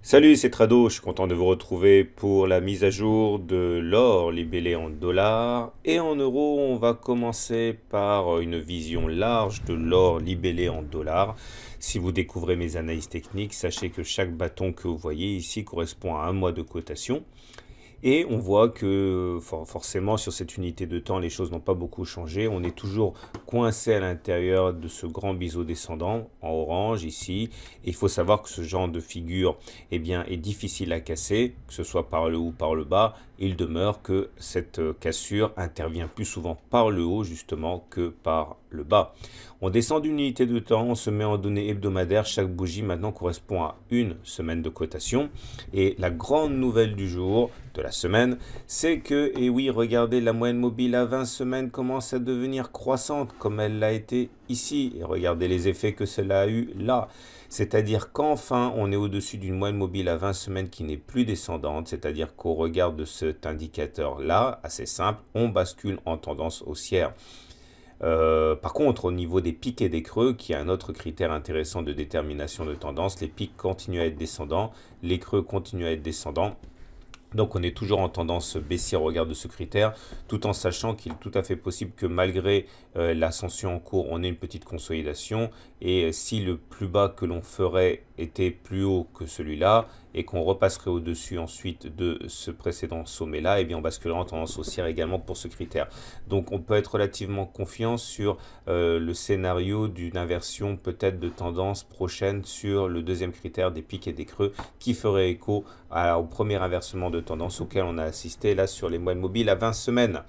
Salut, c'est Trado, je suis content de vous retrouver pour la mise à jour de l'or libellé en dollars et en euros. On va commencer par une vision large de l'or libellé en dollars. Si vous découvrez mes analyses techniques, sachez que chaque bâton que vous voyez ici correspond à un mois de cotation. Et on voit que forcément sur cette unité de temps, les choses n'ont pas beaucoup changé. On est toujours coincé à l'intérieur de ce grand biseau descendant en orange ici. Et il faut savoir que ce genre de figure eh bien, est difficile à casser, que ce soit par le haut ou par le bas. Il demeure que cette cassure intervient plus souvent par le haut justement que par le bas. On descend d'une unité de temps, on se met en données hebdomadaires. Chaque bougie maintenant correspond à une semaine de cotation. Et la grande nouvelle du jour, de la semaine, c'est que, et oui, regardez, la moyenne mobile à 20 semaines commence à devenir croissante comme elle l'a été ici. Et regardez les effets que cela a eu là. C'est-à-dire qu'enfin, on est au-dessus d'une moyenne mobile à 20 semaines qui n'est plus descendante. C'est-à-dire qu'au regard de cet indicateur-là, assez simple, on bascule en tendance haussière. Par contre, au niveau des pics et des creux, qui est un autre critère intéressant de détermination de tendance, les pics continuent à être descendants, les creux continuent à être descendants. Donc on est toujours en tendance baissière au regard de ce critère, tout en sachant qu'il est tout à fait possible que malgré l'ascension en cours, on ait une petite consolidation. Et si le plus bas que l'on ferait était plus haut que celui-là, et qu'on repasserait au-dessus ensuite de ce précédent sommet-là, et bien on basculerait en tendance haussière également pour ce critère. Donc on peut être relativement confiant sur le scénario d'une inversion peut-être de tendance prochaine sur le deuxième critère des pics et des creux qui ferait écho au premier inversement de tendance auquel on a assisté là sur les moyennes mobiles à 20 semaines.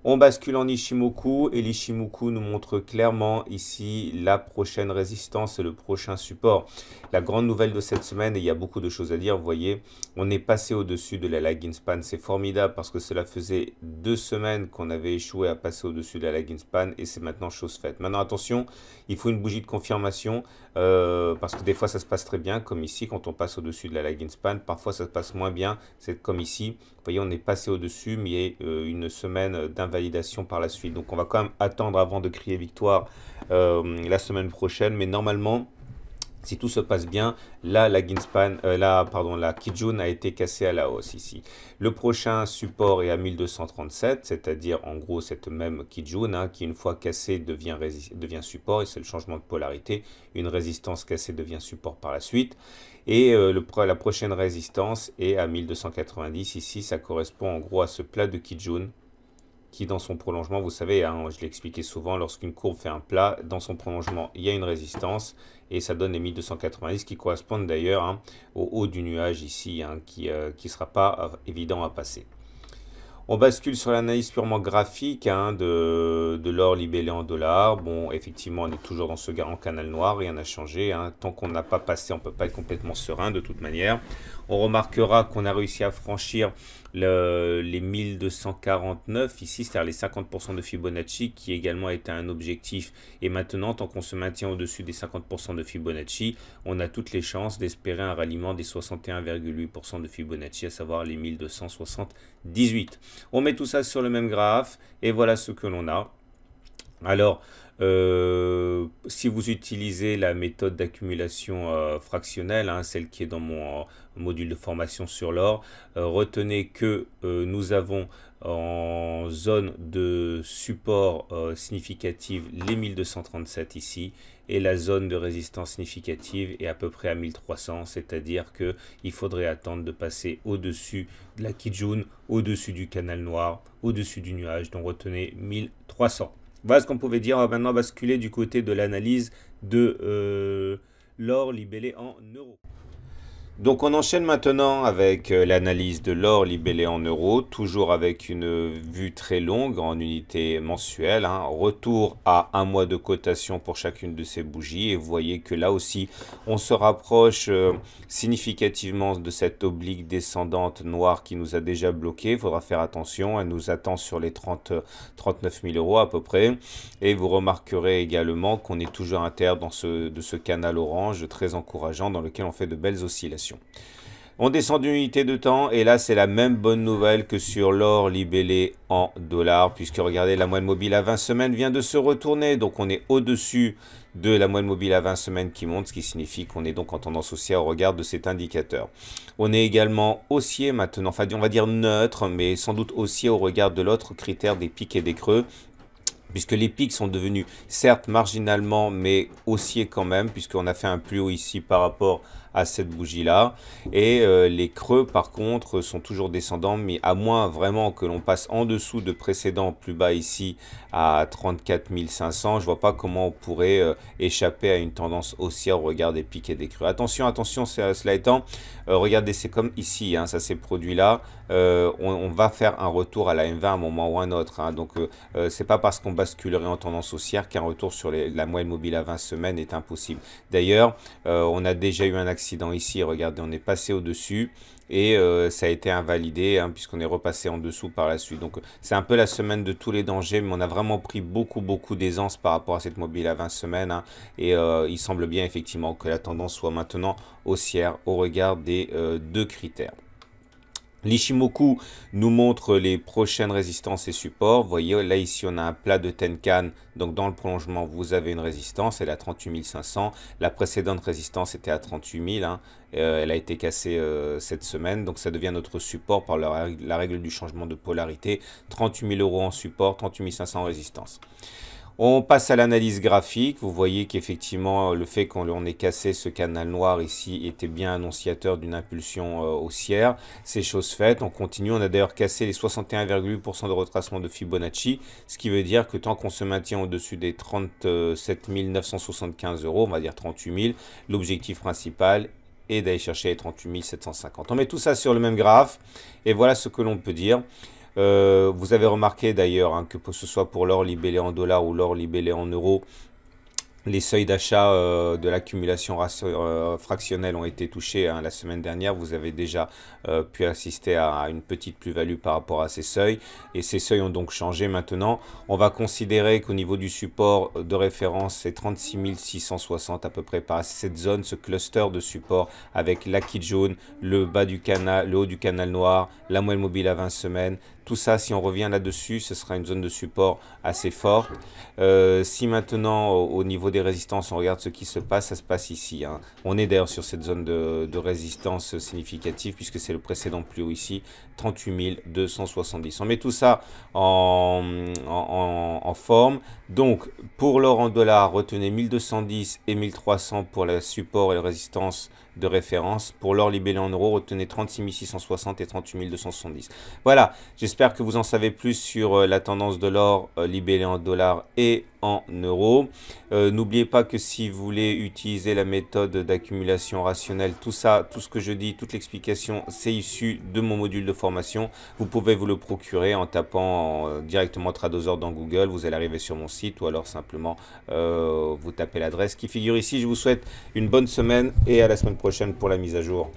On bascule en Ichimoku et l'Ichimoku nous montre clairement ici la prochaine résistance et le prochain support. La grande nouvelle de cette semaine, et il y a beaucoup de choses à dire, vous voyez, on est passé au-dessus de la lagging span. C'est formidable parce que cela faisait 2 semaines qu'on avait échoué à passer au-dessus de la lagging span et c'est maintenant chose faite. Maintenant attention, il faut une bougie de confirmation parce que des fois ça se passe très bien comme ici quand on passe au-dessus de la lagging span. Parfois ça se passe moins bien, c'est comme ici. Vous voyez, on est passé au-dessus mais il y a une semaine d'invalidation par la suite. Donc on va quand même attendre avant de crier victoire la semaine prochaine. Mais normalement, si tout se passe bien, là, la Kijun a été cassée à la hausse ici. Le prochain support est à 1237, c'est-à-dire en gros cette même Kijun qui une fois cassée devient support, et c'est le changement de polarité. Une résistance cassée devient support par la suite. Et la prochaine résistance est à 1290. Ici, ça correspond en gros à ce plat de Kijun qui dans son prolongement, vous savez, je l'ai expliqué souvent, lorsqu'une courbe fait un plat, dans son prolongement, il y a une résistance et ça donne les 1290 qui correspondent d'ailleurs au haut du nuage ici, qui ne sera pas évident à passer. On bascule sur l'analyse purement graphique de l'or libellé en dollars. Bon, effectivement, on est toujours dans ce grand canal noir, rien n'a changé. Tant qu'on n'a pas passé, on ne peut pas être complètement serein de toute manière. On remarquera qu'on a réussi à franchir les 1249 ici, c'est-à-dire les 50% de Fibonacci, qui également était un objectif. Et maintenant, tant qu'on se maintient au-dessus des 50% de Fibonacci, on a toutes les chances d'espérer un ralliement des 61,8% de Fibonacci, à savoir les 1278. On met tout ça sur le même graphe et voilà ce que l'on a. Alors, si vous utilisez la méthode d'accumulation fractionnelle, celle qui est dans mon module de formation sur l'or, retenez que nous avons en zone de support significative les 1237 ici et la zone de résistance significative est à peu près à 1300, c'est-à-dire qu'il faudrait attendre de passer au-dessus de la Kijun, au-dessus du canal noir, au-dessus du nuage, donc retenez 1300. Voilà ce qu'on pouvait dire. On va maintenant basculer du côté de l'analyse de l'or libellé en euros. Donc on enchaîne maintenant avec l'analyse de l'or libellé en euros, toujours avec une vue très longue en unité mensuelle. Retour à un mois de cotation pour chacune de ces bougies. Et vous voyez que là aussi, on se rapproche significativement de cette oblique descendante noire qui nous a déjà bloqué. Il faudra faire attention, elle nous attend sur les 39 000 euros à peu près. Et vous remarquerez également qu'on est toujours à l'intérieur de ce canal orange très encourageant dans lequel on fait de belles oscillations. On descend d'une unité de temps et là c'est la même bonne nouvelle que sur l'or libellé en dollars, puisque regardez, la moyenne mobile à 20 semaines vient de se retourner, donc on est au-dessus de la moyenne mobile à 20 semaines qui monte, ce qui signifie qu'on est donc en tendance haussière au regard de cet indicateur. On est également haussier maintenant, enfin on va dire neutre, mais sans doute haussier au regard de l'autre critère des pics et des creux, puisque les pics sont devenus certes marginalement, mais haussiers quand même, puisqu'on a fait un plus haut ici par rapport à cette bougie-là. Et les creux, par contre, sont toujours descendants, mais à moins vraiment que l'on passe en dessous de précédents plus bas ici à 34 500, je vois pas comment on pourrait échapper à une tendance haussière au regard des pics et des creux. Attention, attention, cela étant, regardez, c'est comme ici, hein, ça s'est produit là. On va faire un retour à la M20 à un moment ou un autre, hein, donc c'est pas parce qu'on basculerait en tendance haussière qu'un retour sur la moyenne mobile à 20 semaines est impossible. D'ailleurs, on a déjà eu un accident ici, regardez, on est passé au-dessus et ça a été invalidé, hein, puisqu'on est repassé en dessous par la suite. Donc c'est un peu la semaine de tous les dangers, mais on a vraiment pris beaucoup d'aisance par rapport à cette mobile à 20 semaines, hein, et il semble bien effectivement que la tendance soit maintenant haussière au regard des deux critères. L'Ishimoku nous montre les prochaines résistances et supports. Vous voyez, là, ici, on a un plat de Tenkan. Donc, dans le prolongement, vous avez une résistance. Elle est à 38 500. La précédente résistance était à 38 000. Hein. Elle a été cassée cette semaine. Donc, ça devient notre support par la règle du changement de polarité. 38 000 € en support, 38 500 en résistance. On passe à l'analyse graphique. Vous voyez qu'effectivement, le fait qu'on ait cassé ce canal noir ici était bien annonciateur d'une impulsion haussière. C'est chose faite. On continue. On a d'ailleurs cassé les 61,8% de retracement de Fibonacci, ce qui veut dire que tant qu'on se maintient au-dessus des 37 975 €, on va dire 38 000, l'objectif principal est d'aller chercher les 38 750. On met tout ça sur le même graphe et voilà ce que l'on peut dire. Vous avez remarqué d'ailleurs, hein, que ce soit pour l'or libellé en dollars ou l'or libellé en euros, les seuils d'achat de l'accumulation fractionnelle ont été touchés, hein, la semaine dernière. Vous avez déjà pu assister à une petite plus-value par rapport à ces seuils. Et ces seuils ont donc changé maintenant. On va considérer qu'au niveau du support de référence, c'est 36 660 à peu près par cette zone, ce cluster de support avec l'acquis jaune, le bas du canal, le haut du canal noir, la moyenne mobile à 20 semaines. Tout ça, si on revient là-dessus, ce sera une zone de support assez forte. Si maintenant, au niveau des résistances, on regarde ce qui se passe, ça se passe ici, hein. On est d'ailleurs sur cette zone de résistance significative, puisque c'est le précédent plus haut ici, 38 270. On met tout ça en forme. Donc, pour l'or en dollars, retenez 1210 et 1300 pour le support et la résistance de référence. Pour l'or libellé en euros, retenez 36 660 et 38 270. Voilà, j'espère que vous en savez plus sur la tendance de l'or libellé en dollars et en euros. N'oubliez pas que si vous voulez utiliser la méthode d'accumulation rationnelle, tout ça, tout ce que je dis, toute l'explication, c'est issu de mon module de formation. Vous pouvez vous le procurer en tapant directement Tradosaur dans Google. Vous allez arriver sur mon site ou alors simplement vous tapez l'adresse qui figure ici. Je vous souhaite une bonne semaine et à la semaine prochaine pour la mise à jour.